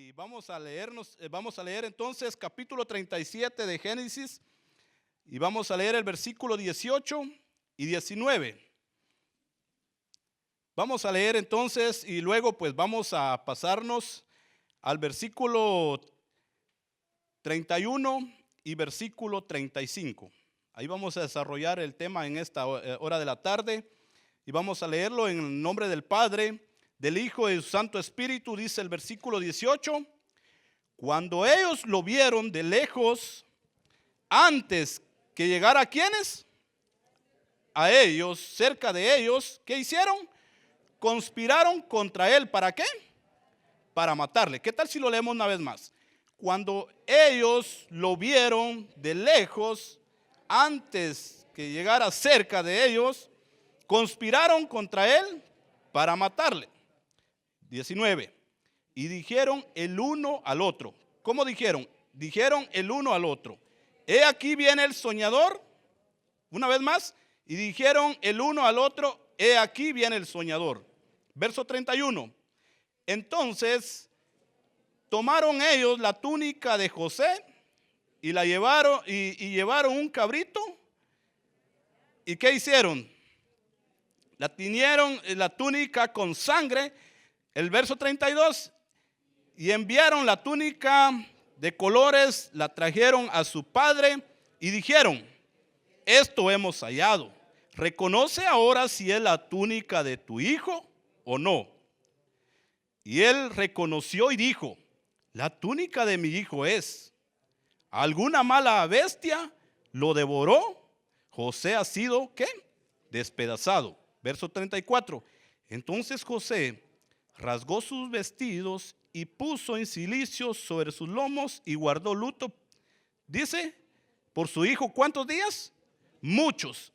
Y vamos a leer entonces capítulo 37 de Génesis y vamos a leer el versículo 18 y 19. Vamos a leer entonces y luego pues vamos a pasarnos al versículo 31 y versículo 35. Ahí vamos a desarrollar el tema en esta hora de la tarde y vamos a leerlo en el nombre del Padre, del Hijo y del Santo Espíritu. Dice el versículo 18: cuando ellos lo vieron de lejos, antes que llegara a quienes, a ellos, cerca de ellos, ¿qué hicieron? Conspiraron contra él. ¿Para qué? Para matarle. ¿Qué tal si lo leemos una vez más? Cuando ellos lo vieron de lejos, antes que llegara cerca de ellos, conspiraron contra él para matarle. 19. Y dijeron el uno al otro. ¿Cómo dijeron? Dijeron el uno al otro: he aquí viene el soñador. Una vez más. Y dijeron el uno al otro: he aquí viene el soñador. Verso 31. Entonces tomaron ellos la túnica de José y la llevaron y llevaron un cabrito. ¿Y qué hicieron? La tiñeron la túnica con sangre. El verso 32. Y enviaron la túnica de colores, la trajeron a su padre y dijeron: esto hemos hallado. Reconoce ahora si es la túnica de tu hijo o no. Y él reconoció y dijo: la túnica de mi hijo es. ¿Alguna mala bestia lo devoró? José ha sido, ¿qué? Despedazado. Verso 34. Entonces José rasgó sus vestidos y puso en cilicio sobre sus lomos y guardó luto. Dice, por su hijo, ¿cuántos días? Muchos.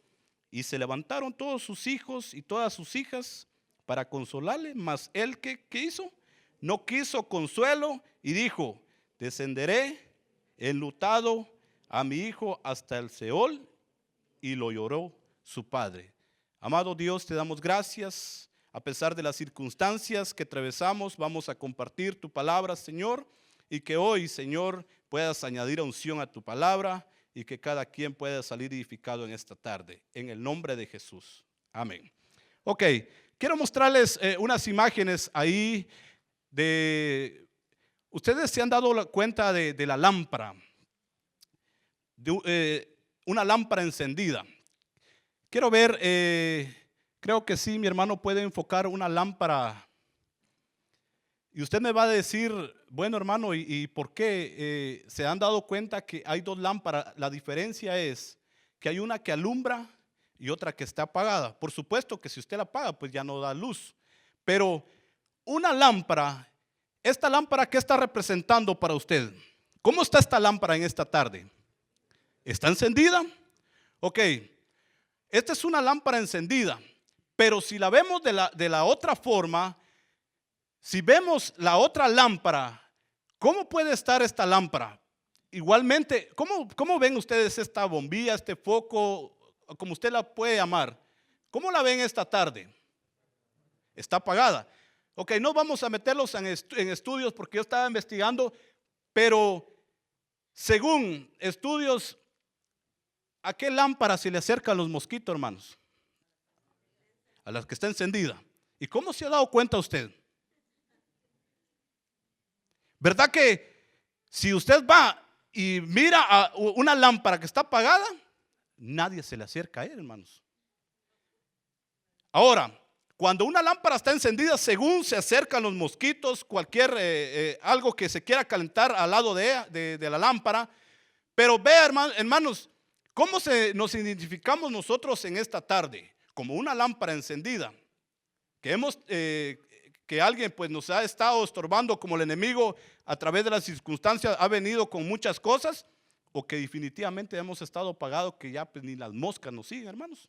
Y se levantaron todos sus hijos y todas sus hijas para consolarle, mas él, ¿qué hizo? No quiso consuelo y dijo: descenderé enlutado a mi hijo hasta el Seol. Y lo lloró su padre. Amado Dios, te damos gracias. A pesar de las circunstancias que atravesamos, vamos a compartir tu palabra, Señor, y que hoy, Señor, puedas añadir unción a tu palabra y que cada quien pueda salir edificado en esta tarde, en el nombre de Jesús. Amén. Ok, quiero mostrarles unas imágenes ahí de... Ustedes se han dado cuenta de la lámpara, una lámpara encendida. Quiero ver, creo que sí, mi hermano puede enfocar una lámpara. Y usted me va a decir, bueno, hermano, ¿y por qué? ¿Se han dado cuenta que hay dos lámparas? La diferencia es que hay una que alumbra y otra que está apagada. Por supuesto que si usted la apaga, pues ya no da luz. Pero una lámpara, esta lámpara, ¿qué está representando para usted? ¿Cómo está esta lámpara en esta tarde? ¿Está encendida? Ok, esta es una lámpara encendida, pero si la vemos de la otra forma, si vemos la otra lámpara, ¿cómo puede estar esta lámpara? Igualmente, ¿cómo ven ustedes esta bombilla, este foco, como usted la puede llamar? ¿Cómo la ven esta tarde? Está apagada. Ok, no vamos a meterlos en estudios porque yo estaba investigando, pero según estudios, ¿a qué lámpara se le acercan los mosquitos, hermanos? A las que está encendida. ¿Y cómo se ha dado cuenta usted? ¿Verdad que si usted va y mira a una lámpara que está apagada, nadie se le acerca a él, hermanos? Ahora, cuando una lámpara está encendida, según se acercan los mosquitos, cualquier algo que se quiera calentar al lado de la lámpara. Pero vea, hermanos, ¿cómo nos identificamos nosotros en esta tarde? Como una lámpara encendida, que alguien pues nos ha estado estorbando, como el enemigo a través de las circunstancias ha venido con muchas cosas, o que definitivamente hemos estado apagados, que ya pues ni las moscas nos siguen, hermanos.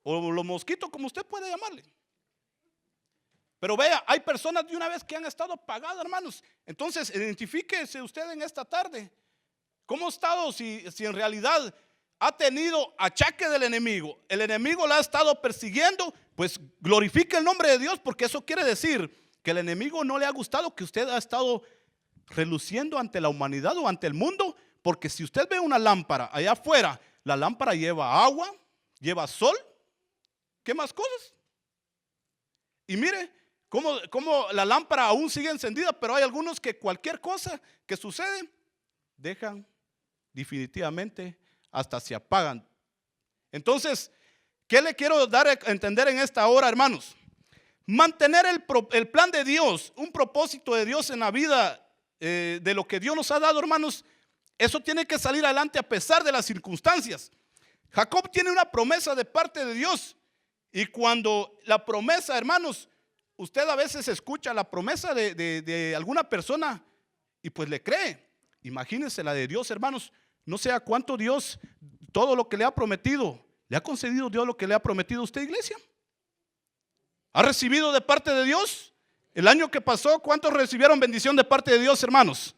O los mosquitos, como usted puede llamarle. Pero vea, hay personas de una vez que han estado apagadas, hermanos. Entonces, identifíquese usted en esta tarde. ¿Cómo ha estado? Si en realidad ha tenido achaque del enemigo, el enemigo la ha estado persiguiendo, pues glorifique el nombre de Dios, porque eso quiere decir que el enemigo no le ha gustado que usted ha estado reluciendo ante la humanidad o ante el mundo, porque si usted ve una lámpara allá afuera, la lámpara lleva agua, lleva sol, ¿qué más cosas? Y mire cómo la lámpara aún sigue encendida, pero hay algunos que cualquier cosa que sucede, dejan definitivamente, hasta se apagan. Entonces, ¿qué le quiero dar a entender en esta hora, hermanos? Mantener el plan de Dios, un propósito de Dios en la vida, de lo que Dios nos ha dado, hermanos, eso tiene que salir adelante a pesar de las circunstancias. Jacob tiene una promesa de parte de Dios, y cuando la promesa, hermanos, usted a veces escucha la promesa de alguna persona y pues le cree. Imagínense la de Dios, hermanos. No sé a cuánto Dios, todo lo que le ha prometido, le ha concedido Dios lo que le ha prometido a usted, iglesia. ¿Ha recibido de parte de Dios? El año que pasó, ¿cuántos recibieron bendición de parte de Dios, hermanos?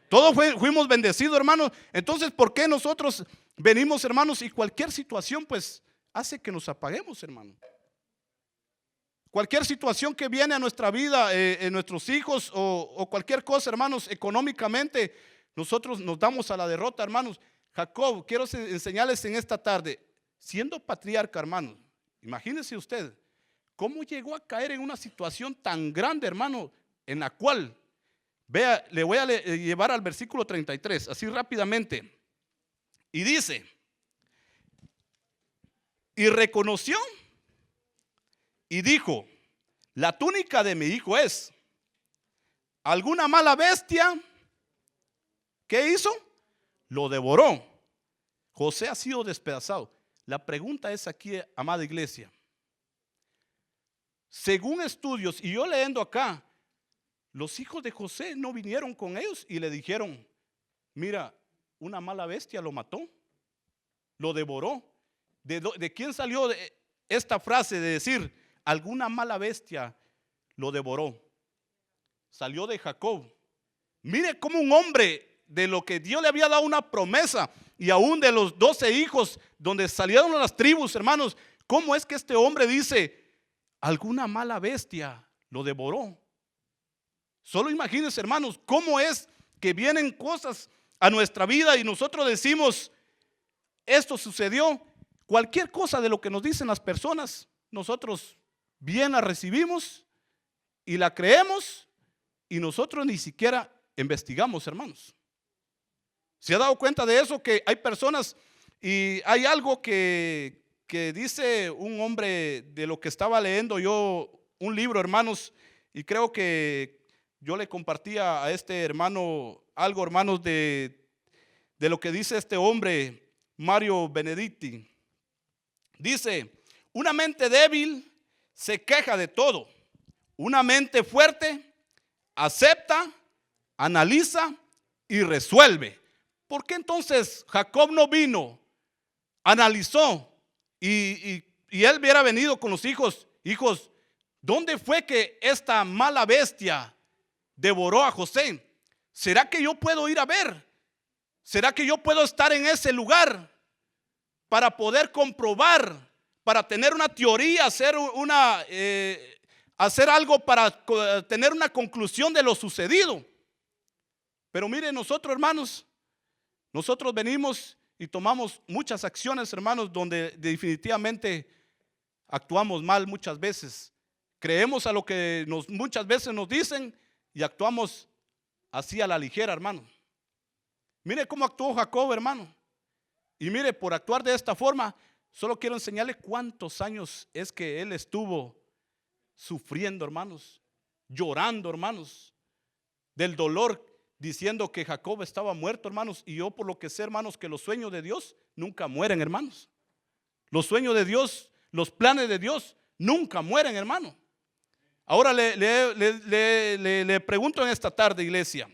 Todos fuimos bendecidos, hermanos. Entonces, ¿por qué nosotros venimos, hermanos, y cualquier situación pues hace que nos apaguemos, hermano? Cualquier situación que viene a nuestra vida, en nuestros hijos o cualquier cosa, hermanos, económicamente, nosotros nos damos a la derrota, hermanos. Jacob, quiero enseñarles en esta tarde, siendo patriarca, hermanos, imagínense usted cómo llegó a caer en una situación tan grande, hermano, en la cual, vea, le voy a llevar al versículo 33, así rápidamente. Y dice, y reconoció y dijo, la túnica de mi hijo es. ¿Alguna mala bestia qué hizo? Lo devoró. José ha sido despedazado. La pregunta es aquí, amada iglesia. Según estudios, y yo leyendo acá, los hijos de José no vinieron con ellos y le dijeron, mira, una mala bestia lo mató, lo devoró. ¿De quién salió esta frase de decir, alguna mala bestia lo devoró? Salió de Jacob. Mire cómo un hombre de lo que Dios le había dado una promesa, y aún de los 12 hijos donde salieron las tribus, hermanos, cómo es que este hombre dice, alguna mala bestia lo devoró. Solo imagínense, hermanos, cómo es que vienen cosas a nuestra vida y nosotros decimos, esto sucedió. Cualquier cosa de lo que nos dicen las personas, nosotros bien la recibimos y la creemos, y nosotros ni siquiera investigamos, hermanos. ¿Se ha dado cuenta de eso? Que hay personas, y hay algo que dice un hombre, de lo que estaba leyendo yo, un libro, hermanos, y creo que yo le compartía a este hermano algo, hermanos, de lo que dice este hombre, Mario Benedetti. Dice, una mente débil se queja de todo. Una mente fuerte acepta, analiza y resuelve. ¿Por qué entonces Jacob no vino, analizó y él hubiera venido con los hijos? Hijos, ¿dónde fue que esta mala bestia devoró a José? ¿Será que yo puedo ir a ver? ¿Será que yo puedo estar en ese lugar para poder comprobar, para tener una teoría, hacer algo para tener una conclusión de lo sucedido? Pero mire, nosotros, hermanos, nosotros venimos y tomamos muchas acciones, hermanos, donde definitivamente actuamos mal muchas veces. Creemos a lo que muchas veces nos dicen y actuamos así a la ligera, hermano. Mire cómo actuó Jacob, hermano. Y mire, por actuar de esta forma, solo quiero enseñarle cuántos años es que él estuvo sufriendo, hermanos, llorando, hermanos, del dolor, diciendo que Jacob estaba muerto, hermanos. Y yo, por lo que sé, hermanos, que los sueños de Dios nunca mueren, hermanos. Los sueños de Dios, los planes de Dios nunca mueren, hermano. Ahora le pregunto en esta tarde, iglesia,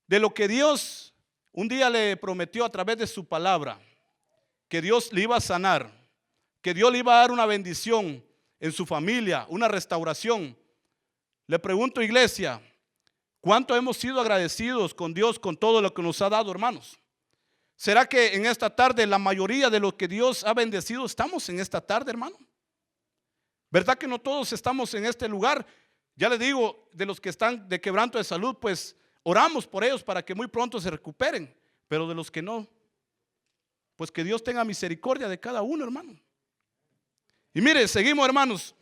de lo que Dios un día le prometió a través de su palabra, que Dios le iba a sanar, que Dios le iba a dar una bendición en su familia, una restauración. Le pregunto, iglesia, ¿cuánto hemos sido agradecidos con Dios con todo lo que nos ha dado, hermanos? ¿Será que en esta tarde la mayoría de lo que Dios ha bendecido estamos en esta tarde, hermano? ¿Verdad que no todos estamos en este lugar? Ya les digo, de los que están de quebranto de salud, pues oramos por ellos para que muy pronto se recuperen. Pero de los que no, pues que Dios tenga misericordia de cada uno, hermano. Y mire, seguimos, hermanos.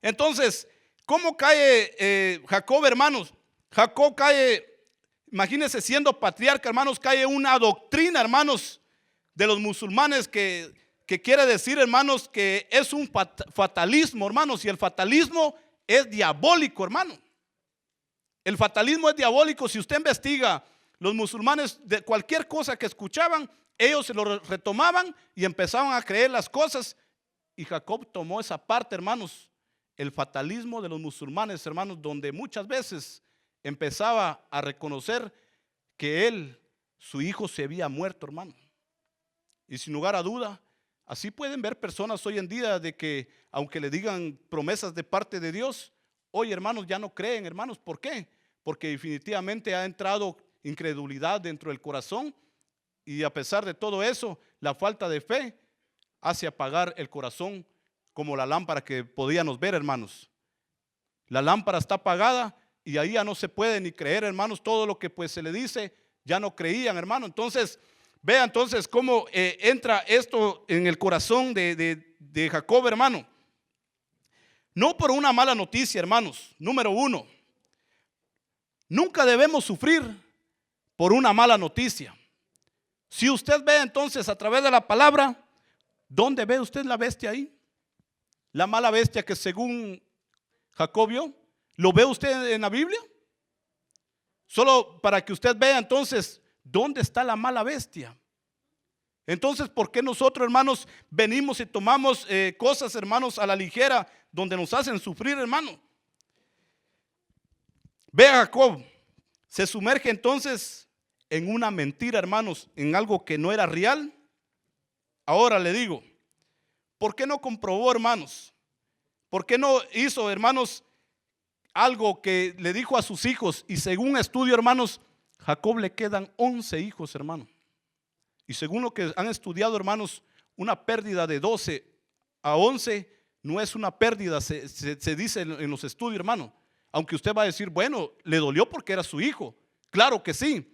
Entonces, ¿cómo cae Jacob, hermanos? Jacob cae, imagínense, siendo patriarca, hermanos, cae una doctrina, hermanos, de los musulmanes que quiere decir, hermanos, que es un fatalismo, hermanos, y el fatalismo es diabólico, hermano. El fatalismo es diabólico. Si usted investiga, los musulmanes, de cualquier cosa que escuchaban, ellos se lo retomaban y empezaban a creer las cosas. Y Jacob tomó esa parte, hermanos, el fatalismo de los musulmanes, hermanos, donde muchas veces empezaba a reconocer que su hijo se había muerto, hermano. Y sin lugar a duda, así pueden ver personas hoy en día de que aunque le digan promesas de parte de Dios, hoy, hermanos, ya no creen, hermanos. ¿Por qué? Porque definitivamente ha entrado incredulidad dentro del corazón, y a pesar de todo eso, la falta de fe hace apagar el corazón, como la lámpara que podíamos ver, hermanos. La lámpara está apagada y ahí ya no se puede ni creer, hermanos. Todo lo que pues se le dice, ya no creían, hermano. Entonces, vea entonces cómo entra esto en el corazón de Jacob, hermano. No por una mala noticia, hermanos. Número uno, nunca debemos sufrir por una mala noticia. Si usted ve entonces a través de la palabra, ¿dónde ve usted la bestia ahí? La mala bestia que según Jacob vio, ¿lo ve usted en la Biblia? Solo para que usted vea entonces dónde está la mala bestia. Entonces, ¿por qué nosotros, hermanos, venimos y tomamos cosas, hermanos, a la ligera, donde nos hacen sufrir, hermano? Vea, Jacob se sumerge entonces en una mentira, hermanos, en algo que no era real. Ahora le digo, ¿por qué no comprobó, hermanos? ¿Por qué no hizo, hermanos, algo que le dijo a sus hijos? Y según estudio, hermanos, Jacob le quedan 11 hijos, hermano. Y según lo que han estudiado, hermanos, una pérdida de 12 a 11 no es una pérdida, se dice en los estudios, hermano. Aunque usted va a decir, bueno, le dolió porque era su hijo. Claro que sí.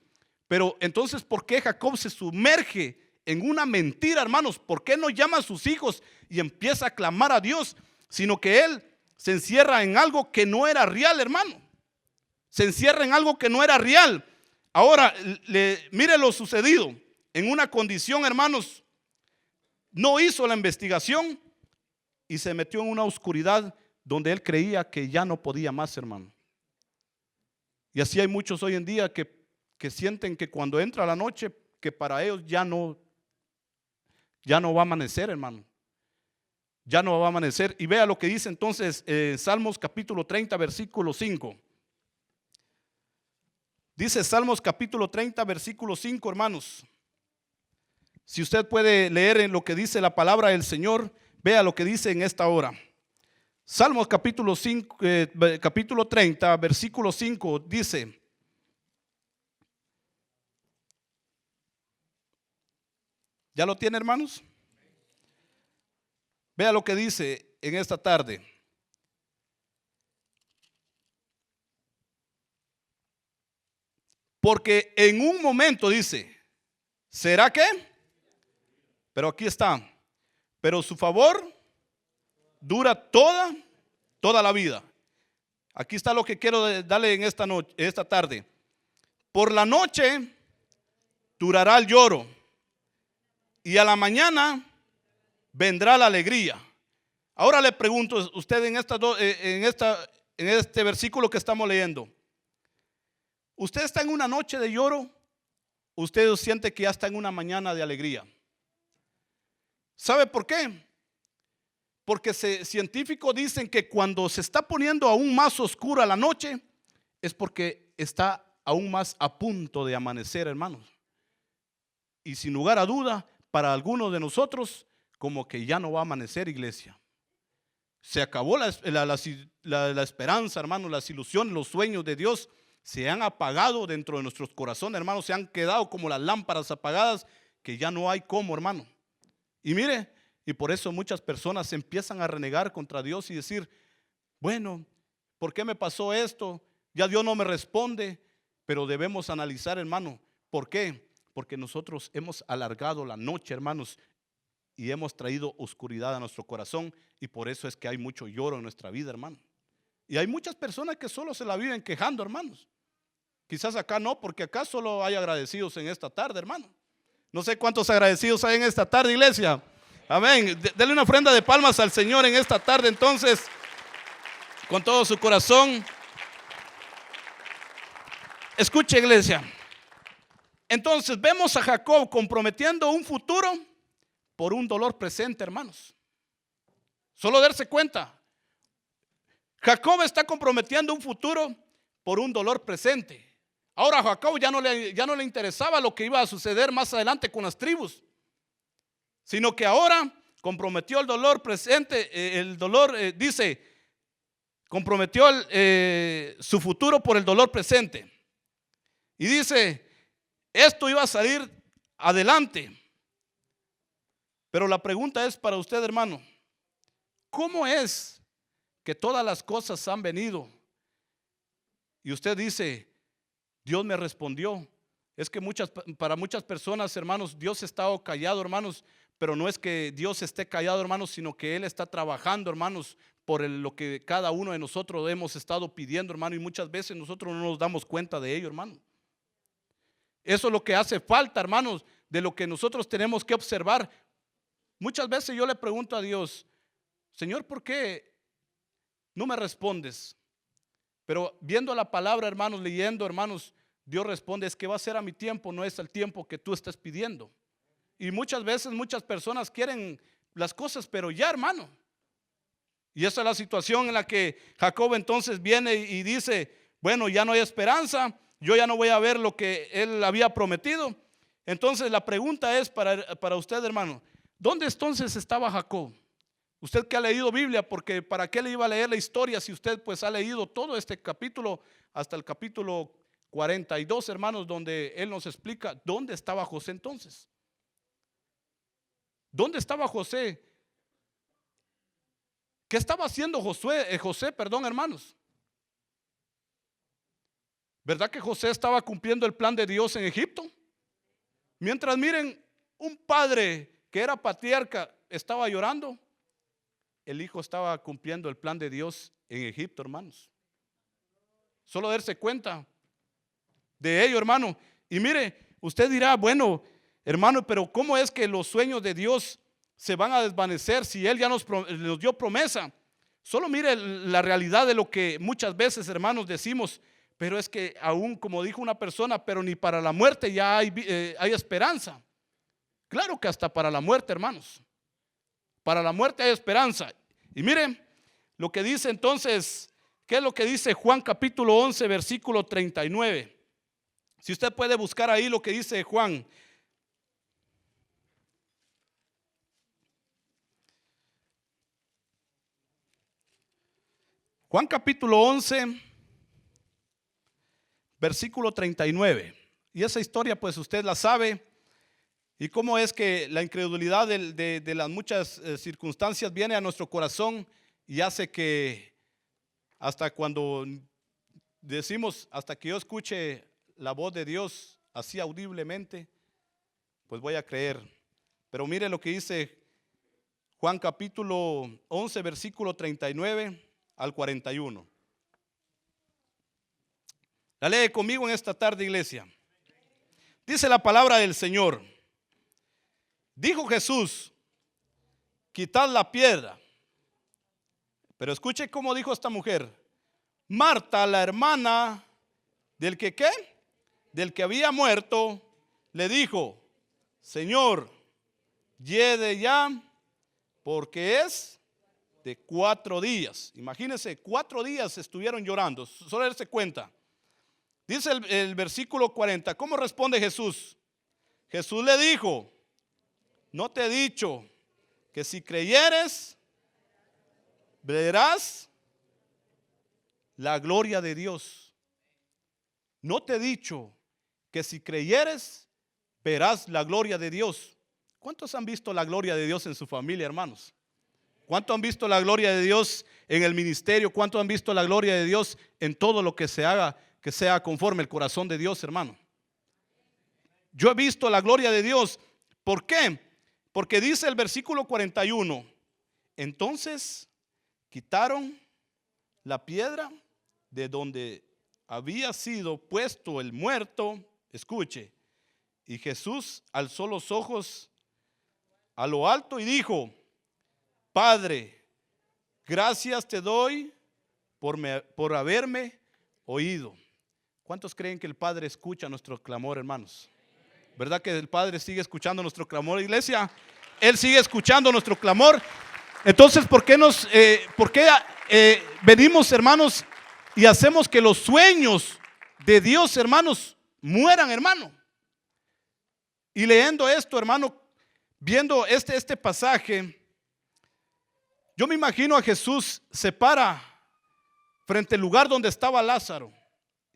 Pero entonces, ¿por qué Jacob se sumerge en una mentira, hermanos? ¿Por qué no llama a sus hijos y empieza a clamar a Dios? Sino que él se encierra en algo que no era real, hermano. Se encierra en algo que no era real. Ahora, mire lo sucedido. En una condición, hermanos, no hizo la investigación y se metió en una oscuridad donde él creía que ya no podía más, hermano. Y así hay muchos hoy en día que sienten que cuando entra la noche, que para ellos ya no va a amanecer, hermano. Ya no va a amanecer. Y vea lo que dice entonces Salmos capítulo 30, versículo 5. Dice Salmos capítulo 30, versículo 5, hermanos. Si usted puede leer en lo que dice la palabra del Señor, vea lo que dice en esta hora. Salmos capítulo 30, versículo 5 dice: ¿ya lo tiene, hermanos? Vea lo que dice en esta tarde. Porque en un momento dice, ¿será que? Pero aquí está. Pero su favor dura toda la vida. Aquí está lo que quiero darle en esta tarde. Por la noche durará el lloro y a la mañana vendrá la alegría. Ahora le pregunto, usted en este versículo que estamos leyendo, ¿usted está en una noche de lloro? ¿Usted siente que ya está en una mañana de alegría? ¿Sabe por qué? Porque científicos dicen que cuando se está poniendo aún más oscura la noche, es porque está aún más a punto de amanecer, hermanos. Y sin lugar a duda, para algunos de nosotros, como que ya no va a amanecer, iglesia. Se acabó la esperanza, hermanos, las ilusiones, los sueños de Dios se han apagado dentro de nuestros corazones, hermanos. Se han quedado como las lámparas apagadas, que ya no hay cómo, hermano. Y mire, Y por eso muchas personas empiezan a renegar contra Dios y decir, bueno, ¿por qué me pasó esto? Ya Dios no me responde. Pero debemos analizar, hermano, ¿por qué? Porque nosotros hemos alargado la noche, hermanos, y hemos traído oscuridad a nuestro corazón, y por eso es que hay mucho lloro en nuestra vida, hermano. Y hay muchas personas que solo se la viven quejando, hermanos. Quizás acá no, porque acá solo hay agradecidos en esta tarde, hermano. No sé cuántos agradecidos hay en esta tarde, iglesia. Amén. Denle una ofrenda de palmas al Señor en esta tarde, entonces, con todo su corazón. Escuche, iglesia. Entonces vemos a Jacob comprometiendo un futuro por un dolor presente, hermanos. Solo darse cuenta. Jacob está comprometiendo un futuro por un dolor presente. Ahora a Jacob ya no le interesaba lo que iba a suceder más adelante con las tribus, sino que ahora comprometió el dolor presente, comprometió su futuro por el dolor presente. Y dice, esto iba a salir adelante. Pero la pregunta es para usted, hermano, ¿cómo es que todas las cosas han venido? Y usted dice, Dios me respondió. Es que para muchas personas, hermanos, Dios ha estado callado, hermanos, pero no es que Dios esté callado, hermanos, sino que Él está trabajando, hermanos, por lo que cada uno de nosotros hemos estado pidiendo, hermano, y muchas veces nosotros no nos damos cuenta de ello, hermano. Eso es lo que hace falta, hermanos, de lo que nosotros tenemos que observar. Muchas veces yo le pregunto a Dios, Señor, ¿por qué no me respondes? Pero viendo la palabra, hermanos, leyendo, hermanos, Dios responde, es que va a ser a mi tiempo, no es el tiempo que tú estás pidiendo. Y muchas veces muchas personas quieren las cosas, pero ya, hermano. Y esa es la situación en la que Jacob entonces viene y dice, bueno, ya no hay esperanza, yo ya no voy a ver lo que él había prometido. Entonces la pregunta es para usted, hermano, ¿dónde entonces estaba Jacob? Usted que ha leído Biblia, porque ¿para qué le iba a leer la historia si usted pues ha leído todo este capítulo hasta el capítulo 42, hermanos, donde él nos explica dónde estaba José entonces? ¿Dónde estaba José? ¿Qué estaba haciendo José, hermanos? ¿Verdad que José estaba cumpliendo el plan de Dios en Egipto? Mientras, miren, un padre que era patriarca estaba llorando, el hijo estaba cumpliendo el plan de Dios en Egipto, hermanos. Solo darse cuenta de ello, hermano. Y mire, usted dirá, bueno, hermano, pero ¿cómo es que los sueños de Dios se van a desvanecer si Él ya nos dio promesa? Solo mire la realidad de lo que muchas veces, hermanos, decimos, pero es que aún, como dijo una persona, pero ni para la muerte ya hay esperanza. Claro que hasta para la muerte, hermanos. Para la muerte hay esperanza. Y miren lo que dice entonces, ¿qué es lo que dice Juan capítulo 11, versículo 39? Si usted puede buscar ahí lo que dice Juan. Juan capítulo 11, versículo 39. Y esa historia pues usted la sabe. Y cómo es que la incredulidad de las muchas circunstancias viene a nuestro corazón y hace que hasta cuando decimos, hasta que yo escuche la voz de Dios así audiblemente, pues voy a creer. Pero mire lo que dice Juan capítulo 11, versículo 39 al 41. La lee conmigo en esta tarde, iglesia. Dice la palabra del Señor. Dijo Jesús, quitad la piedra. Pero escuche cómo dijo esta mujer. Marta, la hermana del que ¿qué? Del que había muerto, le dijo, Señor, llegue ya, porque es de 4 días. Imagínense, 4 días estuvieron llorando. Solo darse cuenta. Dice el versículo 40. ¿Cómo responde Jesús? Jesús le dijo, ¿no te he dicho que si creyeres, verás la gloria de Dios? ¿No te he dicho que si creyeres, verás la gloria de Dios? ¿Cuántos han visto la gloria de Dios en su familia, hermanos? ¿Cuántos han visto la gloria de Dios en el ministerio? ¿Cuántos han visto la gloria de Dios en todo lo que se haga, que sea conforme al corazón de Dios, hermano? Yo he visto la gloria de Dios. ¿Por qué? Porque dice el versículo 41, entonces quitaron la piedra de donde había sido puesto el muerto. Escuche, y Jesús alzó los ojos a lo alto y dijo, Padre, gracias te doy por haberme oído. ¿Cuántos creen que el Padre escucha nuestro clamor, hermanos? ¿Verdad que el Padre sigue escuchando nuestro clamor, iglesia? Él sigue escuchando nuestro clamor. Entonces, ¿por qué venimos, hermanos, y hacemos que los sueños de Dios, hermanos, mueran, hermano? Y leyendo esto, hermano, viendo este pasaje, yo me imagino a Jesús se para frente al lugar donde estaba Lázaro.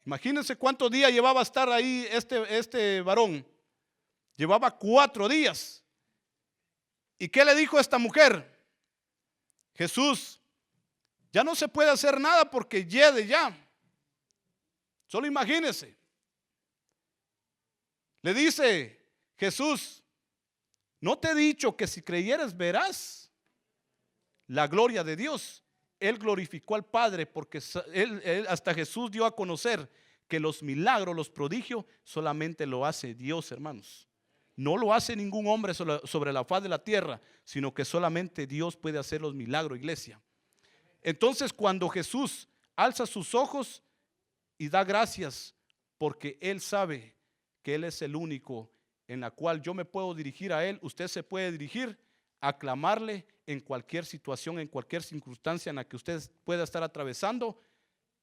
Imagínense cuántos días llevaba a estar ahí este varón. Llevaba 4 días. ¿Y qué le dijo a esta mujer? Jesús, ya no se puede hacer nada porque hiede ya. Solo imagínense. Le dice Jesús, ¿no te he dicho que si creyeres verás la gloria de Dios? Él glorificó al Padre porque hasta Jesús dio a conocer que los milagros, los prodigios, solamente lo hace Dios, hermanos. No lo hace ningún hombre sobre la faz de la tierra, sino que solamente Dios puede hacer los milagros, iglesia. Entonces, cuando Jesús alza sus ojos y da gracias, porque Él sabe que Él es el único en la cual yo me puedo dirigir a Él, usted se puede dirigir a clamarle en cualquier situación, en cualquier circunstancia en la que usted pueda estar atravesando.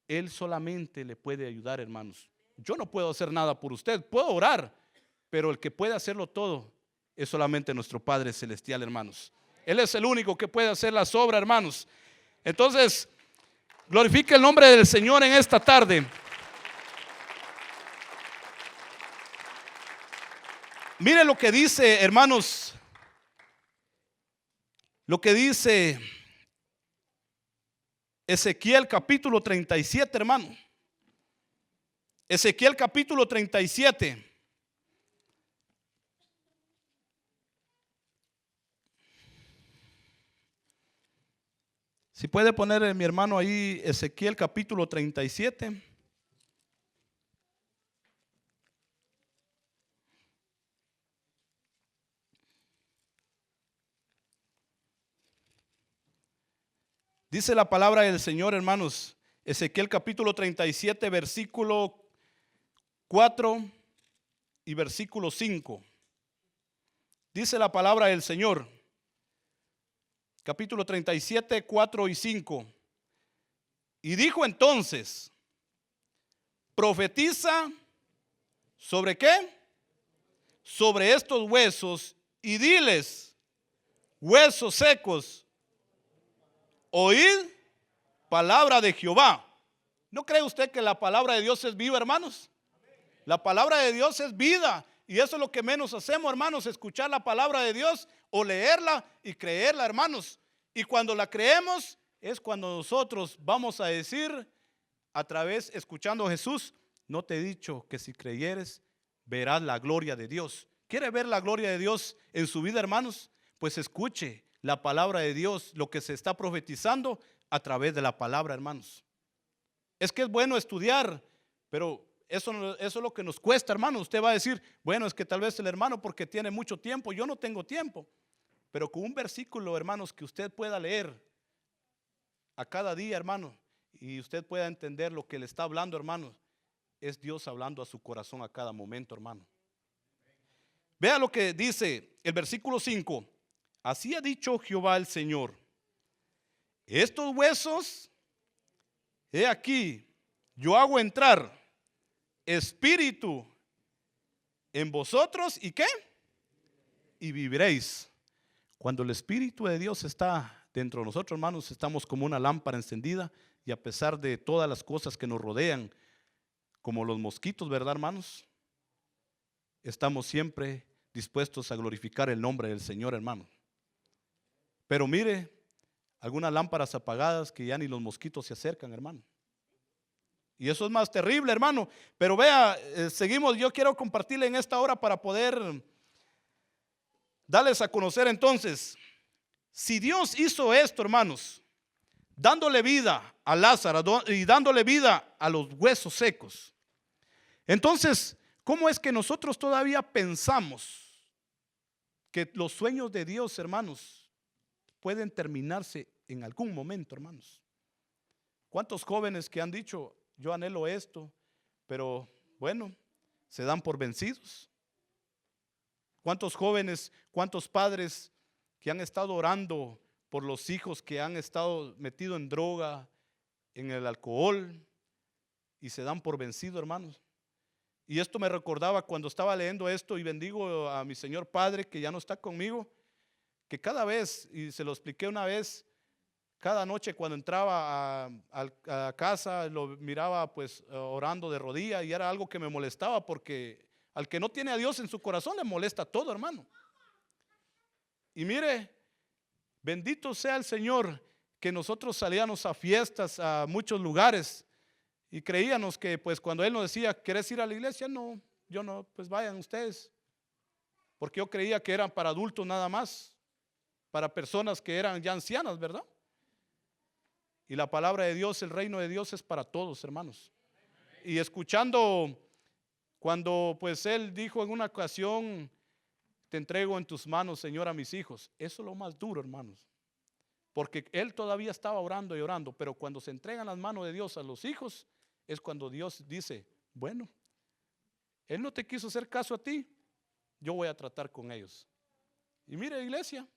Él solamente le puede ayudar, hermanos. Yo no puedo hacer nada por usted, puedo orar, pero el que puede hacerlo todo es solamente nuestro Padre Celestial, hermanos. Él es el único que puede hacer las obras, hermanos. Entonces, glorifique el nombre del Señor en esta tarde. Mire lo que dice, hermanos, lo que dice Ezequiel capítulo 37, hermano. Ezequiel capítulo 37. Si puede poner mi hermano ahí Ezequiel capítulo 37. Dice la palabra del Señor, hermanos, Ezequiel capítulo 37, versículo 4 y versículo 5. Dice la palabra del Señor, capítulo 37, 4 y 5. Y dijo entonces, profetiza ¿sobre qué? Sobre estos huesos y diles, huesos secos, oíd palabra de Jehová. ¿No cree usted que la palabra de Dios es viva, hermanos? La palabra de Dios es vida. Y eso es lo que menos hacemos, hermanos, escuchar la palabra de Dios o leerla y creerla, hermanos. Y cuando la creemos es cuando nosotros vamos a decir a través, escuchando a Jesús, no te he dicho que si creyeres verás la gloria de Dios. ¿Quiere ver la gloria de Dios en su vida, hermanos? Pues escuche la palabra de Dios, lo que se está profetizando a través de la palabra, hermanos. Es que es bueno estudiar, pero eso es lo que nos cuesta, hermano. Usted va a decir, bueno, es que tal vez el hermano porque tiene mucho tiempo, yo no tengo tiempo. Pero con un versículo, hermanos, que usted pueda leer a cada día, hermano, y usted pueda entender lo que le está hablando, hermano, es Dios hablando a su corazón a cada momento, hermano. Vea lo que dice el versículo 5. Así ha dicho Jehová el Señor, estos huesos, he aquí, yo hago entrar espíritu en vosotros, ¿y qué? Y viviréis. Cuando el Espíritu de Dios está dentro de nosotros, hermanos, estamos como una lámpara encendida, y a pesar de todas las cosas que nos rodean, como los mosquitos, ¿verdad, hermanos? Estamos siempre dispuestos a glorificar el nombre del Señor, hermano. Pero mire, algunas lámparas apagadas que ya ni los mosquitos se acercan, hermano. Y eso es más terrible, hermano. Pero vea, seguimos. Yo quiero compartirle en esta hora para poder darles a conocer entonces. Si Dios hizo esto, hermanos, dándole vida a Lázaro y dándole vida a los huesos secos, entonces, ¿cómo es que nosotros todavía pensamos que los sueños de Dios, hermanos, pueden terminarse en algún momento, hermanos? ¿Cuántos jóvenes que han dicho, yo anhelo esto, pero bueno, se dan por vencidos? ¿Cuántos jóvenes, cuántos padres que han estado orando por los hijos que han estado metidos en droga, en el alcohol, y se dan por vencidos, hermanos? Y esto me recordaba cuando estaba leyendo esto, y bendigo a mi Señor Padre que ya no está conmigo, que cada vez, y se lo expliqué una vez, cada noche cuando entraba a casa lo miraba pues orando de rodillas, y era algo que me molestaba, porque al que no tiene a Dios en su corazón le molesta todo, hermano. Y mire, bendito sea el Señor, que nosotros salíamos a fiestas a muchos lugares y creíamos que pues cuando Él nos decía, ¿querés ir a la iglesia? No, yo no, pues vayan ustedes, porque yo creía que eran para adultos nada más, para personas que eran ya ancianas, ¿verdad? Y la palabra de Dios, el reino de Dios es para todos, hermanos. Y escuchando cuando pues Él dijo en una ocasión, te entrego en tus manos, Señor, a mis hijos. Eso es lo más duro, hermanos, porque Él todavía estaba orando y orando, pero cuando se entregan las manos de Dios a los hijos, es cuando Dios dice, bueno, Él no te quiso hacer caso a ti, yo voy a tratar con ellos. Y mire, iglesia,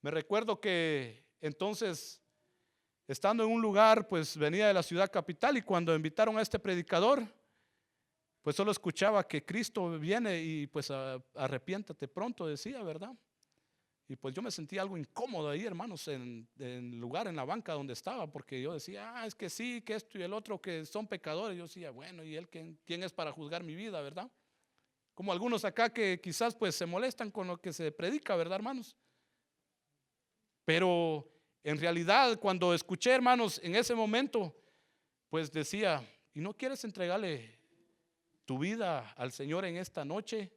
me recuerdo que entonces, estando en un lugar, pues venía de la ciudad capital, y cuando invitaron a este predicador, pues solo escuchaba que Cristo viene y pues arrepiéntate pronto, decía, ¿verdad? Y pues yo me sentía algo incómodo ahí, hermanos, en el lugar, en la banca donde estaba, porque yo decía, es que sí, que esto y el otro, que son pecadores. Yo decía, bueno, ¿y él quién es para juzgar mi vida, verdad? Como algunos acá que quizás pues se molestan con lo que se predica, ¿verdad, hermanos? Pero en realidad cuando escuché, hermanos, en ese momento, pues decía, ¿y no quieres entregarle tu vida al Señor en esta noche?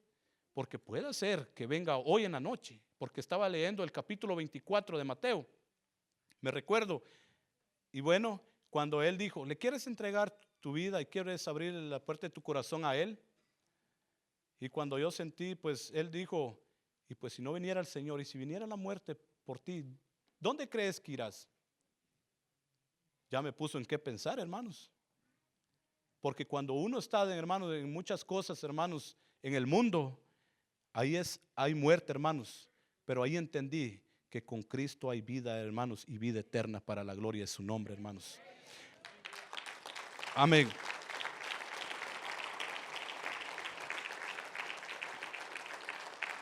Porque puede ser que venga hoy en la noche, porque estaba leyendo el capítulo 24 de Mateo, me recuerdo. Y bueno, cuando Él dijo, ¿le quieres entregar tu vida y quieres abrir la puerta de tu corazón a Él? Y cuando yo sentí, pues Él dijo, y pues si no viniera el Señor y si viniera la muerte por ti, ¿dónde crees que irás? Ya me puso en qué pensar, hermanos. Porque cuando uno está, hermanos, en muchas cosas, hermanos, en el mundo, hay muerte, hermanos. Pero ahí entendí que con Cristo hay vida, hermanos, y vida eterna para la gloria de su nombre, hermanos. Amén.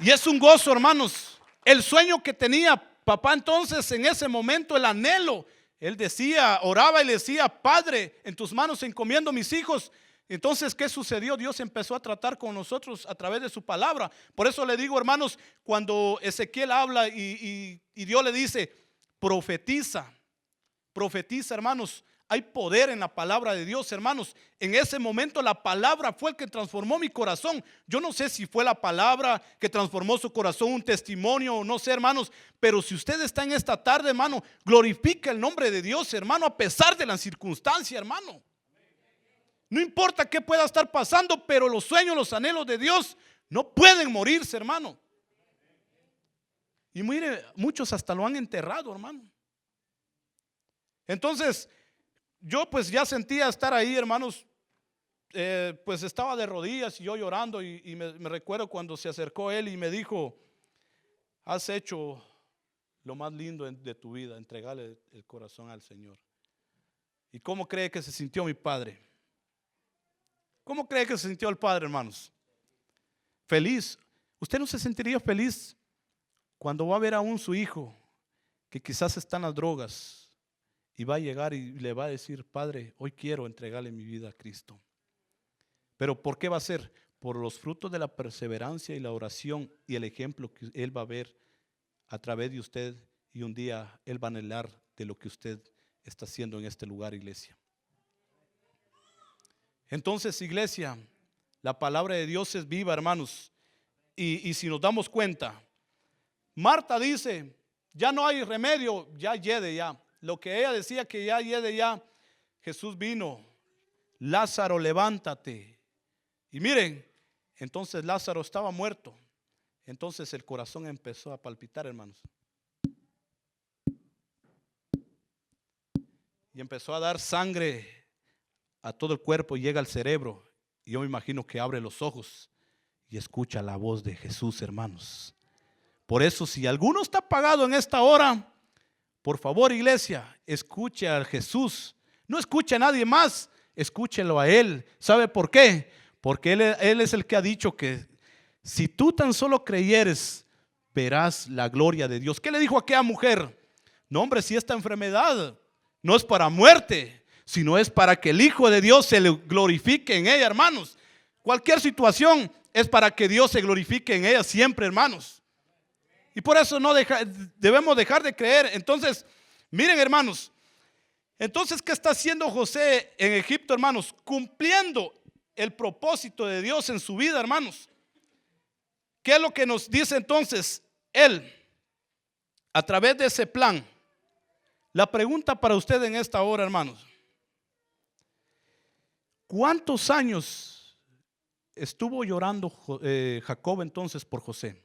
Y es un gozo, hermanos. El sueño que tenía papá entonces en ese momento, el anhelo. Él decía, oraba y le decía, Padre, en tus manos encomiendo mis hijos. Entonces, ¿qué sucedió? Dios empezó a tratar con nosotros a través de su palabra. Por eso le digo, hermanos, cuando Ezequiel habla y Dios le dice, profetiza, hermanos, hay poder en la palabra de Dios, hermanos. En ese momento la palabra fue el que transformó mi corazón. Yo no sé si fue la palabra que transformó su corazón, un testimonio o no sé, hermanos. Pero si usted está en esta tarde, hermano, glorifica el nombre de Dios, hermano, a pesar de la circunstancia, hermano. No importa qué pueda estar pasando, pero los sueños, los anhelos de Dios no pueden morirse, hermano. Y mire, muchos hasta lo han enterrado, hermano. Entonces, yo pues ya sentía estar ahí, hermanos. Pues estaba de rodillas y yo llorando. Y me recuerdo cuando se acercó él y me dijo, has hecho lo más lindo de tu vida, entregarle el corazón al Señor. ¿Y cómo cree que se sintió mi padre? ¿Cómo cree que se sintió el padre, hermanos? Feliz. ¿Usted no se sentiría feliz cuando va a ver aún su hijo que quizás está en las drogas y va a llegar y le va a decir, Padre, hoy quiero entregarle mi vida a Cristo? Pero ¿por qué va a ser? por los frutos de la perseverancia y la oración y el ejemplo que Él va a ver a través de usted, y un día Él va a anhelar de lo que usted está haciendo en este lugar, iglesia. Entonces, iglesia, la palabra de Dios es viva, hermanos, y si nos damos cuenta, Marta dice, ya no hay remedio, ya yede ya. Lo que ella decía que ya yede ya, Jesús vino, Lázaro, levántate. Y miren, entonces Lázaro estaba muerto. Entonces el corazón empezó a palpitar, hermanos. Y empezó a dar sangre a todo el cuerpo y llega al cerebro. Y yo me imagino que abre los ojos y escucha la voz de Jesús, hermanos. Por eso, si alguno está apagado en esta hora, por favor, iglesia, escuche a Jesús. No escuche a nadie más, escúchelo a Él. ¿Sabe por qué? Porque Él es el que ha dicho que si tú tan solo creyeres, verás la gloria de Dios. ¿Qué le dijo a aquella mujer? No, hombre, si esta enfermedad no es para muerte, sino es para que el Hijo de Dios se le glorifique en ella, hermanos. Cualquier situación es para que Dios se glorifique en ella siempre, hermanos. Y por eso debemos dejar de creer. Entonces, miren, hermanos, entonces, ¿qué está haciendo José en Egipto, hermanos? Cumpliendo el propósito de Dios en su vida, hermanos. ¿Qué es lo que nos dice entonces Él a través de ese plan? La pregunta para usted en esta hora, hermanos: ¿cuántos años estuvo llorando Jacob entonces por José?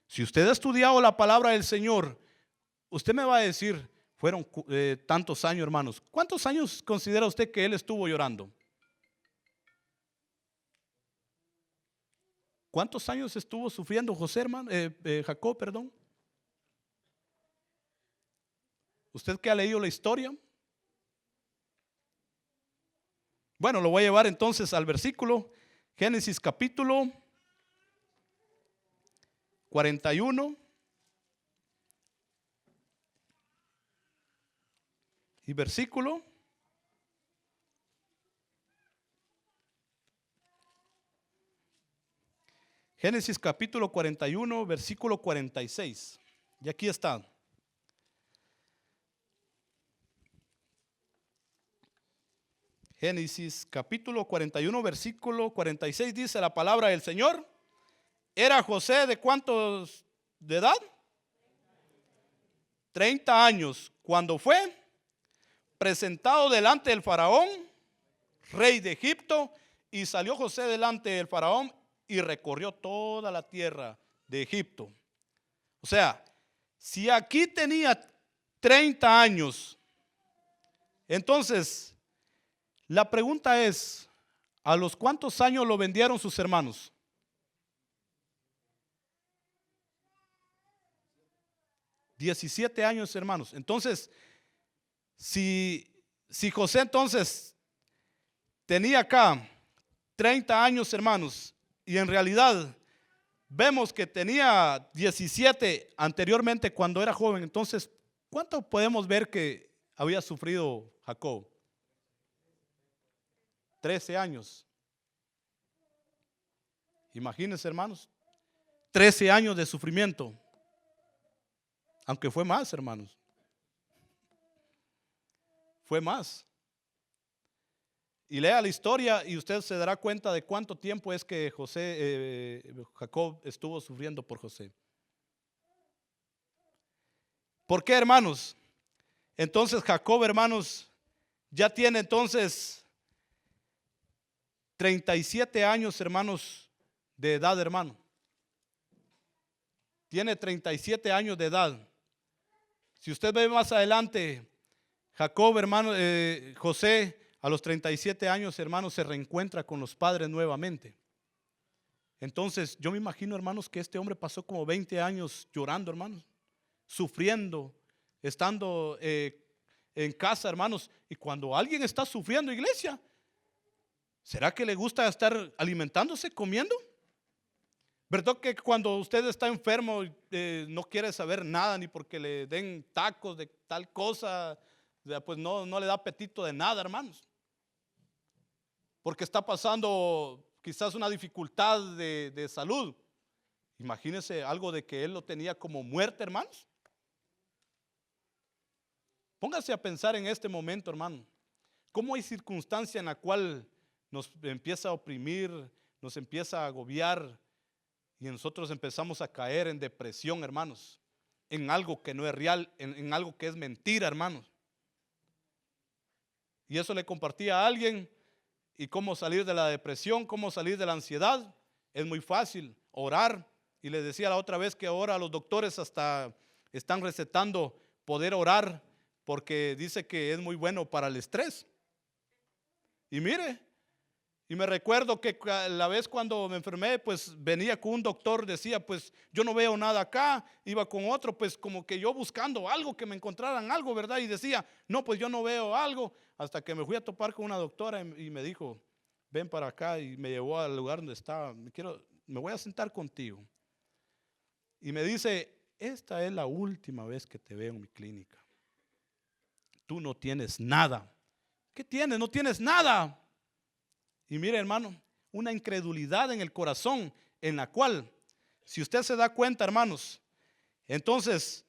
Si usted ha estudiado la palabra del Señor, usted me va a decir, fueron tantos años, hermanos. ¿Cuántos años considera usted que él estuvo llorando? ¿Cuántos años estuvo sufriendo José, hermano? Jacob, perdón. ¿Usted que ha leído la historia? Bueno, lo voy a llevar entonces al versículo, Génesis capítulo 41 y versículo Génesis capítulo 41, versículo 46. Y aquí está. Génesis capítulo 41, versículo 46 dice la palabra del Señor. ¿Era José de cuántos de edad? 30 años. Cuando fue presentado delante del faraón, rey de Egipto, y salió José delante del faraón y recorrió toda la tierra de Egipto. O sea, si aquí tenía 30 años, entonces la pregunta es, ¿a los cuántos años lo vendieron sus hermanos? $17 hermanos. Entonces, si José entonces tenía acá 30 años, hermanos, y en realidad vemos que tenía 17 anteriormente cuando era joven, entonces, ¿cuánto podemos ver que había sufrido Jacob? 13 años. Imagínense, hermanos, 13 años de sufrimiento. Aunque fue más, hermanos. Fue más. Y lea la historia y usted se dará cuenta de cuánto tiempo es que Jacob estuvo sufriendo por José. ¿Por qué, hermanos? Entonces Jacob, hermanos, ya tiene entonces 37 años, hermanos, de edad, hermano. Tiene 37 años de edad. Si usted ve más adelante, Jacob, hermano, José, a los 37 años, hermanos, se reencuentra con los padres nuevamente. Entonces, yo me imagino, hermanos, que este hombre pasó como 20 años llorando, hermanos, sufriendo, estando en casa, hermanos. Y cuando alguien está sufriendo, iglesia, ¿será que le gusta estar alimentándose, comiendo? ¿Verdad que cuando usted está enfermo no quiere saber nada, ni porque le den tacos de tal cosa, pues no le da apetito de nada, hermanos? Porque está pasando quizás una dificultad de salud. Imagínense algo de que él lo tenía como muerte, hermanos. Póngase a pensar en este momento, hermano. ¿Cómo hay circunstancia en la cual nos empieza a oprimir, nos empieza a agobiar y nosotros empezamos a caer en depresión, hermanos? En algo que no es real, en algo que es mentira, hermanos. Y eso le compartía a alguien. Y cómo salir de la depresión, cómo salir de la ansiedad. Es muy fácil, orar. Y le decía la otra vez que ahora los doctores hasta están recetando poder orar, porque dice que es muy bueno para el estrés. Y mire, y me recuerdo que la vez cuando me enfermé, pues venía con un doctor, decía, pues yo no veo nada acá. Iba con otro, pues como que yo buscando algo, que me encontraran algo, ¿verdad? Y decía, no, pues yo no veo algo. Hasta que me fui a topar con una doctora y me dijo, ven para acá, y me llevó al lugar donde estaba. Me voy a sentar contigo. Y me dice, esta es la última vez que te veo en mi clínica. Tú no tienes nada. ¿Qué tienes? No tienes nada. Y mire, hermano, una incredulidad en el corazón, en la cual, si usted se da cuenta, hermanos, entonces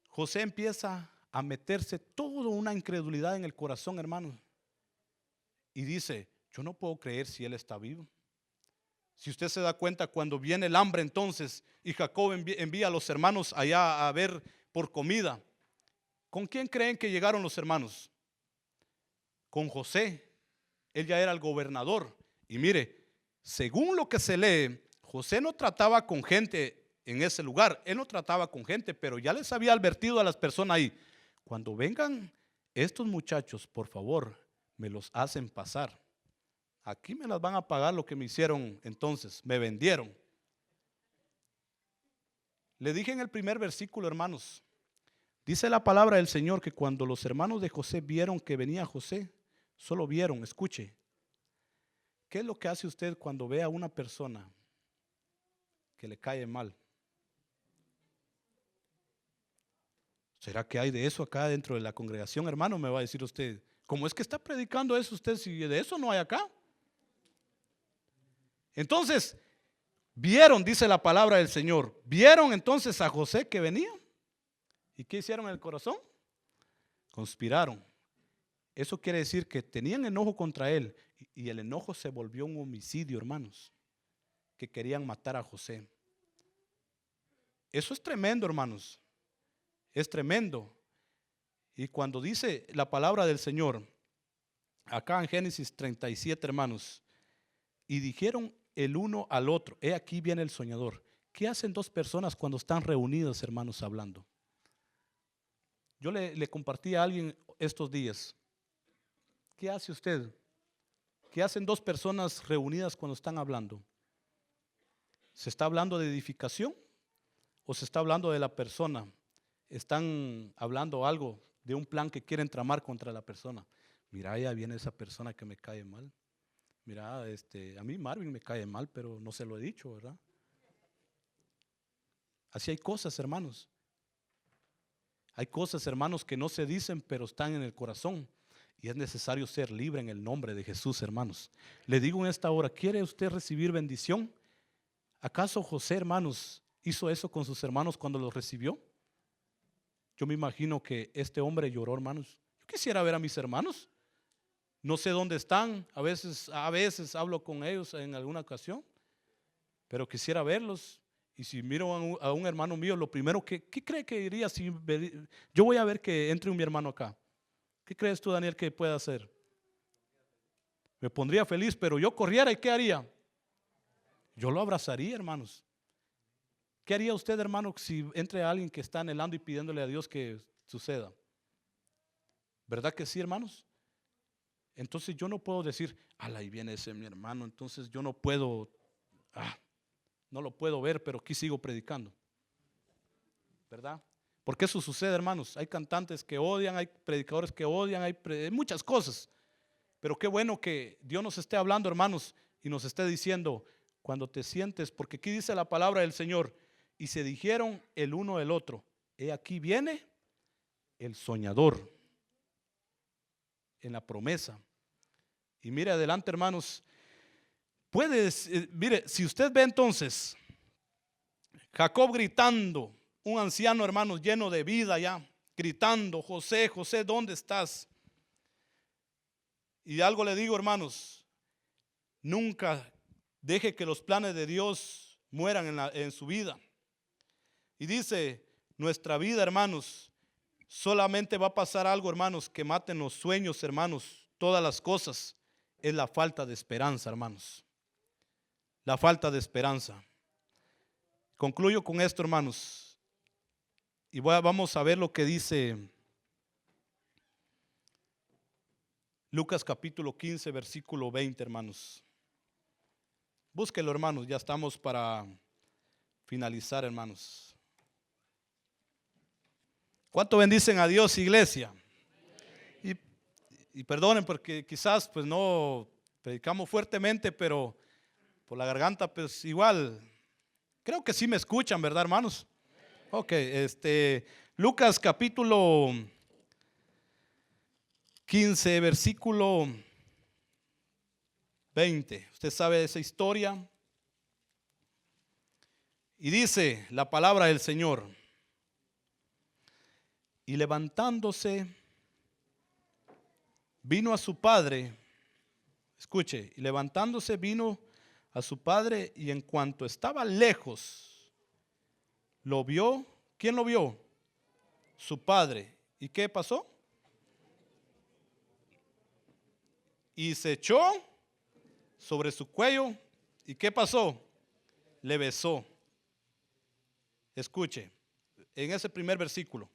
José empieza a meterse toda una incredulidad en el corazón, hermanos. Y dice, yo no puedo creer si él está vivo. Si usted se da cuenta, cuando viene el hambre entonces, y Jacob envía a los hermanos allá a ver por comida, ¿con quién creen que llegaron los hermanos? Con José. Él ya era el gobernador. Y mire, según lo que se lee, José no trataba con gente en ese lugar. Él no trataba con gente, pero ya les había advertido a las personas ahí, cuando vengan estos muchachos, por favor, me los hacen pasar. Aquí me las van a pagar lo que me hicieron entonces, me vendieron. Le dije en el primer versículo, hermanos, dice la palabra del Señor que cuando los hermanos de José vieron que venía José, solo vieron, escuche, ¿qué es lo que hace usted cuando ve a una persona que le cae mal? ¿Será que hay de eso acá dentro de la congregación, hermano? Me va a decir usted, ¿cómo es que está predicando eso usted si de eso no hay acá? Entonces, vieron, dice la palabra del Señor, vieron entonces a José que venía. ¿Y qué hicieron en el corazón? Conspiraron. Eso quiere decir que tenían enojo contra él y el enojo se volvió un homicidio, hermanos, que querían matar a José. Eso es tremendo, hermanos. Es tremendo. Y cuando dice la palabra del Señor, acá en Génesis 37, hermanos, y dijeron el uno al otro, he aquí viene el soñador. ¿Qué hacen dos personas cuando están reunidas, hermanos, hablando? Yo le compartí a alguien estos días. ¿Qué hace usted? ¿Qué hacen dos personas reunidas cuando están hablando? ¿Se está hablando de edificación o se está hablando de la persona? Están hablando algo de un plan que quieren tramar contra la persona. Mira, ya viene esa persona que me cae mal. Mira, a mí Marvin me cae mal, pero no se lo he dicho, ¿verdad? Así hay cosas, hermanos. Hay cosas, hermanos, que no se dicen, pero están en el corazón. Y es necesario ser libre en el nombre de Jesús, hermanos. Le digo en esta hora, ¿quiere usted recibir bendición? ¿Acaso José, hermanos, hizo eso con sus hermanos cuando los recibió? Yo me imagino que este hombre lloró, hermanos. Yo quisiera ver a mis hermanos. No sé dónde están. A veces hablo con ellos en alguna ocasión, pero quisiera verlos. Y si miro a un hermano mío, lo primero ¿qué cree que diría si yo voy a ver que entre mi hermano acá? ¿Qué crees tú, Daniel, que puede hacer? Me pondría feliz, pero yo corriera y ¿qué haría? Yo lo abrazaría, hermanos. ¿Qué haría usted, hermano, si entre alguien que está anhelando y pidiéndole a Dios que suceda? ¿Verdad que sí, hermanos? Entonces yo no puedo decir, ahí viene ese mi hermano, entonces yo no puedo, no lo puedo ver, pero aquí sigo predicando. ¿Verdad? Porque eso sucede, hermanos. Hay cantantes que odian, hay predicadores que odian, hay muchas cosas. Pero qué bueno que Dios nos esté hablando, hermanos, y nos esté diciendo, cuando te sientes, porque aquí dice la palabra del Señor, y se dijeron el uno del otro, he aquí viene el soñador en la promesa. Y mire adelante, hermanos, Mire, si usted ve entonces Jacob gritando, un anciano, hermanos, lleno de vida ya, gritando: José, José, ¿dónde estás? Y algo le digo, hermanos, nunca deje que los planes de Dios mueran en su vida. Y dice, nuestra vida, hermanos, solamente va a pasar algo, hermanos, que maten los sueños, hermanos, todas las cosas. Es la falta de esperanza, hermanos. La falta de esperanza. Concluyo con esto, hermanos. Y vamos a ver lo que dice Lucas capítulo 15, versículo 20, hermanos. Búsquelo, hermanos, ya estamos para finalizar, hermanos. ¿Cuánto bendicen a Dios, iglesia? Y perdonen porque quizás pues no predicamos fuertemente, pero por la garganta pues igual, creo que sí me escuchan, ¿verdad, hermanos? Ok, Lucas capítulo 15, versículo 20. Usted sabe esa historia. Y dice la palabra del Señor: y levantándose, vino a su padre. Escuche, y levantándose vino a su padre, y en cuanto estaba lejos, lo vio. ¿Quién lo vio? Su padre. ¿Y qué pasó? Y se echó sobre su cuello. ¿Y qué pasó? Le besó. Escuche, en ese primer versículo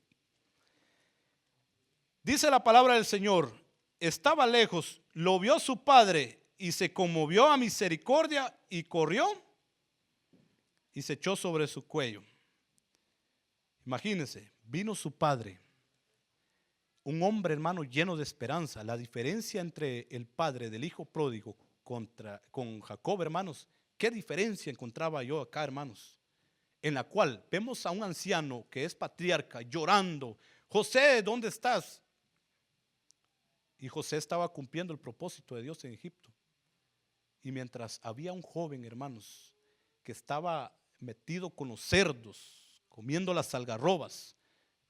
dice la palabra del Señor: estaba lejos, lo vio su padre y se conmovió a misericordia y corrió y se echó sobre su cuello. Imagínense, vino su padre, un hombre, hermano, lleno de esperanza. La diferencia entre el padre del hijo pródigo con Jacob, hermanos, qué diferencia encontraba yo acá, hermanos, en la cual vemos a un anciano que es patriarca llorando: José, ¿dónde estás? Y José estaba cumpliendo el propósito de Dios en Egipto. Y mientras había un joven, hermanos, que estaba metido con los cerdos, comiendo las algarrobas,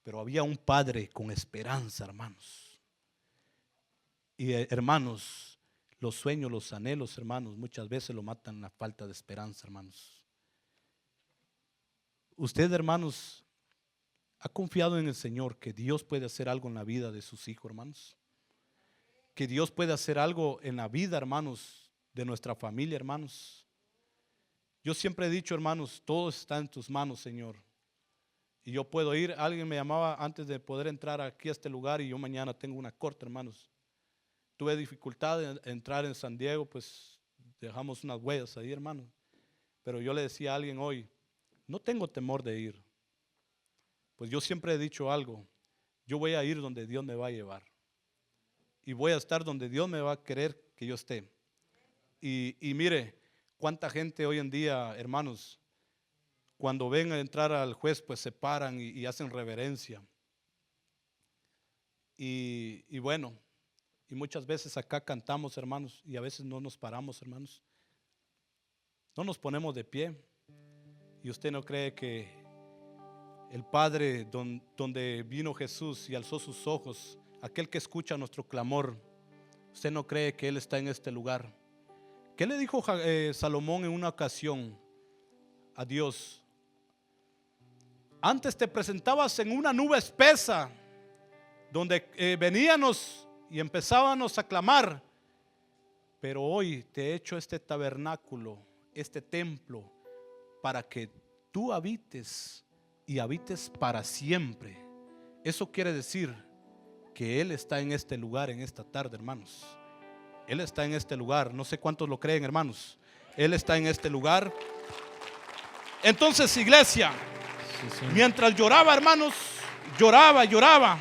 pero había un padre con esperanza, hermanos. Y hermanos, los sueños, los anhelos, hermanos, muchas veces lo matan la falta de esperanza, hermanos. Usted, hermanos, ¿ha confiado en el Señor que Dios puede hacer algo en la vida de sus hijos, hermanos? Que Dios puede hacer algo en la vida, hermanos, de nuestra familia, hermanos. Yo siempre he dicho, hermanos, todo está en tus manos, Señor. Y yo puedo ir. Alguien me llamaba antes de poder entrar aquí a este lugar, y yo mañana tengo una corte, hermanos. Tuve dificultad en entrar en San Diego, pues dejamos unas huellas ahí, hermanos. Pero yo le decía a alguien hoy: no tengo temor de ir. Pues yo siempre he dicho algo: yo voy a ir donde Dios me va a llevar. Y voy a estar donde Dios me va a querer que yo esté. Y mire, cuánta gente hoy en día, hermanos, cuando ven a entrar al juez, pues se paran y hacen reverencia. Y bueno, y muchas veces acá cantamos, hermanos, y a veces no nos paramos, hermanos. No nos ponemos de pie. Y usted no cree que el Padre donde vino Jesús y alzó sus ojos, aquel que escucha nuestro clamor, usted no cree que Él está en este lugar. ¿Qué le dijo Salomón en una ocasión a Dios? Antes te presentabas en una nube espesa, donde veníamos y empezábamos a clamar, pero hoy te he hecho este tabernáculo, este templo, para que tú habites y habites para siempre. Eso quiere decir que Él está en este lugar en esta tarde, hermanos. Él está en este lugar. No sé cuántos lo creen, hermanos. Él está en este lugar. Entonces, iglesia, sí. Mientras lloraba, hermanos, lloraba.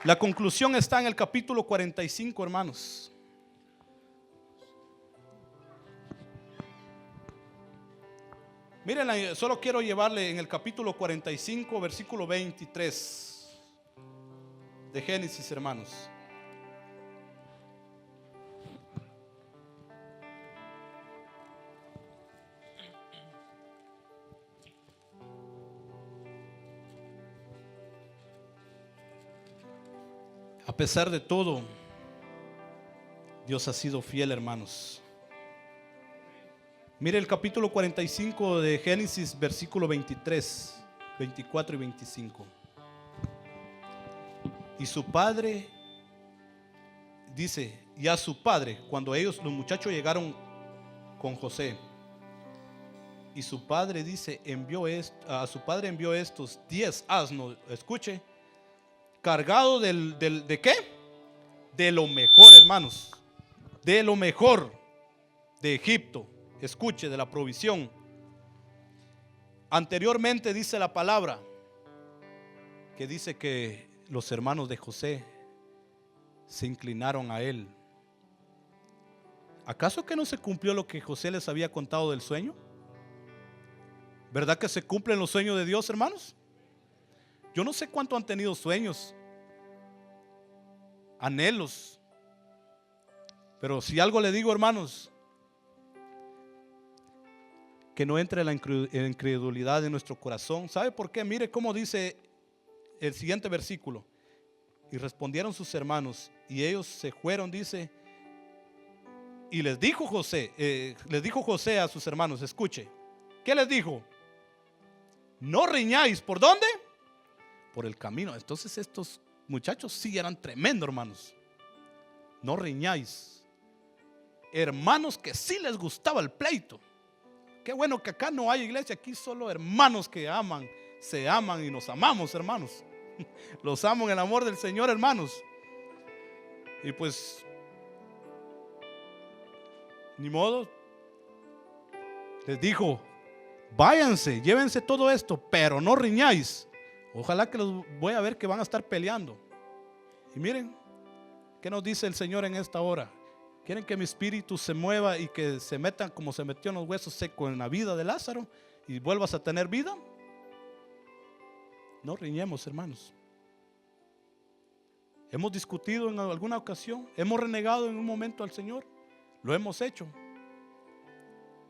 La conclusión está en el capítulo 45, hermanos. Miren, solo quiero llevarle en el capítulo 45, versículo 23 de Génesis, hermanos. A pesar de todo, Dios ha sido fiel, hermanos. Mire el capítulo 45 de Génesis, versículo 23, 24 y 25. Y su padre dice, y a su padre, cuando los muchachos llegaron con José, y su padre dice, a su padre envió estos 10 asnos, escuche, cargados ¿de qué? De lo mejor, hermanos, de lo mejor de Egipto. Escuche, de la provisión. Anteriormente dice la palabra que dice que los hermanos de José se inclinaron a él. ¿Acaso que no se cumplió lo que José les había contado del sueño? ¿Verdad que se cumplen los sueños de Dios, hermanos? Yo no sé cuánto han tenido sueños, anhelos, pero si algo le digo, hermanos, que no entre la incredulidad en nuestro corazón. ¿Sabe por qué? Mire cómo dice el siguiente versículo. Y respondieron sus hermanos, y ellos se fueron, dice, y les dijo José a sus hermanos, escuche, ¿qué les dijo? No riñáis, ¿por dónde? Por el camino. Entonces estos muchachos sí eran tremendos, hermanos. No riñáis. Hermanos que sí les gustaba el pleito. Qué bueno que acá no hay iglesia, aquí solo hermanos que aman, se aman y nos amamos, hermanos. Los amo en el amor del Señor, hermanos. Y pues, ni modo, les dijo, váyanse, llévense todo esto, pero no riñáis. Ojalá que los voy a ver que van a estar peleando. Y miren, ¿qué nos dice el Señor en esta hora? ¿Quieren que mi espíritu se mueva y que se metan como se metió en los huesos secos en la vida de Lázaro y vuelvas a tener vida? No riñemos, hermanos. Hemos discutido en alguna ocasión, hemos renegado en un momento al Señor, lo hemos hecho.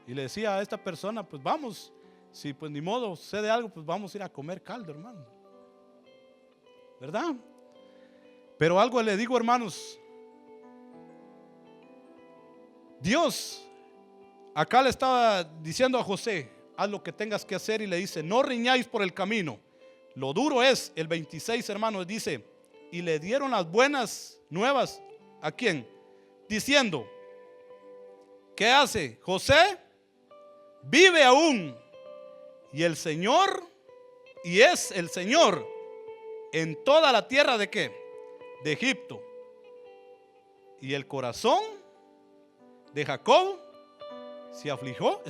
Y le decía a esta persona, pues vamos, si pues ni modo sucede algo, pues vamos a ir a comer caldo, hermano, ¿verdad? Pero algo le digo, hermanos, Dios acá le estaba diciendo a José, haz lo que tengas que hacer, y le dice, no riñáis por el camino. Lo duro es, el 26, hermanos, dice, y le dieron las buenas nuevas, ¿a quién? Diciendo, ¿qué hace? José vive aún, y el Señor, y es el Señor en toda la tierra ¿de qué? De Egipto. Y el corazón de Jacob se afligió,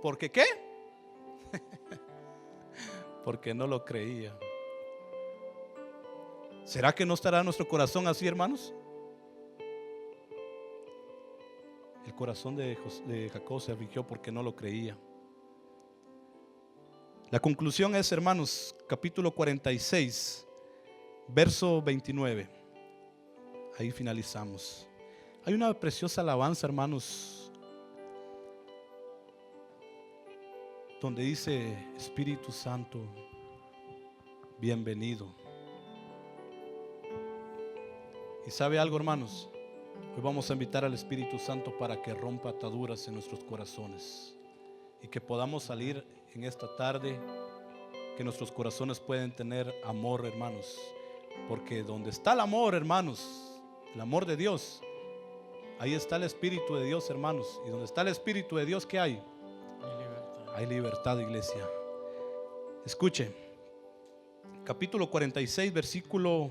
¿porque qué? Porque no lo creía. ¿Será que no estará nuestro corazón así, hermanos? El corazón de Jacob se afligió porque no lo creía. La conclusión es, hermanos, capítulo 46, verso 29. Ahí finalizamos. Hay una preciosa alabanza, hermanos, donde dice, Espíritu Santo, bienvenido. Y sabe algo, hermanos, hoy vamos a invitar al Espíritu Santo para que rompa ataduras en nuestros corazones y que podamos salir en esta tarde, que nuestros corazones pueden tener amor, hermanos, porque donde está el amor, hermanos, el amor de Dios, ahí está el Espíritu de Dios, hermanos. Y donde está el Espíritu de Dios, ¿qué hay? Hay libertad, iglesia. Escuche, capítulo 46, versículo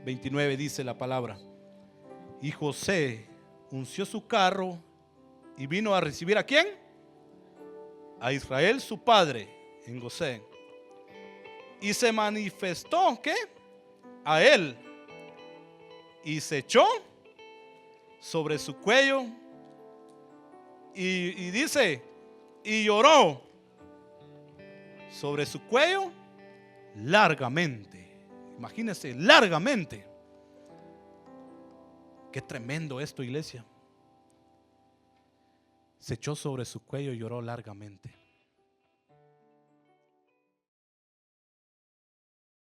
29 dice la palabra: y José unció su carro y vino a recibir ¿a quién? A Israel su padre en Gosén. Y se manifestó ¿qué? A él, y se echó sobre su cuello y dice, y lloró sobre su cuello largamente. Imagínense, largamente. Qué tremendo esto, iglesia. Se echó sobre su cuello y lloró largamente.